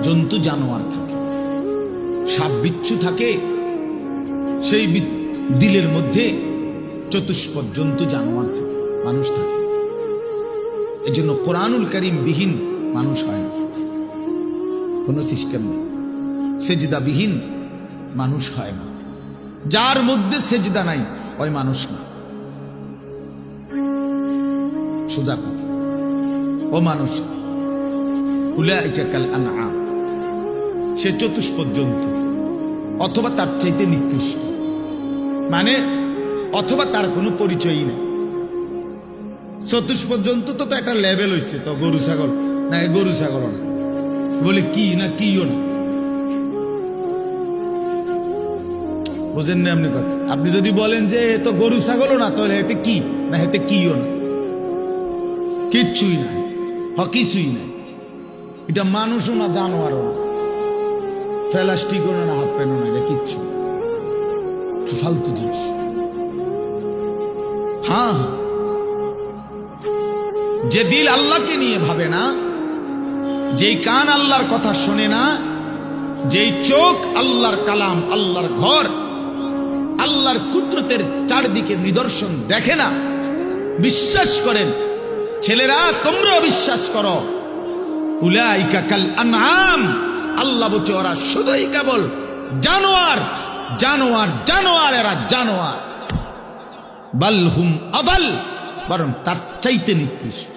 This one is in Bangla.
জন্তু জানোয়ার থাকে, সাপ বিচ্ছু থাকে, সেই দিলের মধ্যে চতুষ্পদ জন্তু জানোয়ার থাকে, মানুষ থাকে। এই জন্য কোরআনুল কারীম বিহীন মানুষ হয় না, কোনো সিস্টেম নেই। সেজদা বিহীন মানুষ হয় না, যার মধ্যে সেজদা নাই ওই মানুষ না। সোজা কথা, ও মানুষ উলাইকা কাল আনআম, সে চতুষ্পদ জন্তু অথবা তার চাইতে নিকৃষ্ট, মানে অথবা তার কোনো পরিচয়ই নেই। চতুষ্পদ জন্তু তো একটা লেভেল হয়েছে, তো গরু ছাগল না, গরু ছাগল না, বলে কি না কিও না, বুঝেন না আপনি কথা। আপনি যদি বলেন যে এ তো গরু ছাগলও না, তাহলে এতে কি না, এতে কিও না, কিচ্ছুই না, কিছুই না। এটা মানুষও না, জানোয়ারও না, প্লাস্টিকও না, হাফ প্যান্টও না, এটা কিচ্ছু ফালতু জিনিস। হ্যাঁ, যে দিল আল্লাহকে নিয়ে ভাবে না, যেই কান আল্লাহর কথা শোনে না, যেই চোখ আল্লাহর কালাম, আল্লাহর ঘর, আল্লাহর কুদরতের চারদিকে নিদর্শন দেখে না, বিশ্বাস করেন ছেলেরা, তোমরাও বিশ্বাস করো, উলাইকা কাল আনআম, আল্লাহ বলছে ওরা শুধুই কেবল জানোয়ার, জানোয়ার, জানোয়ার, এরা জানোয়ার। বাল হুম আদাল, বরং তার চাইতে নিকৃষ্ট।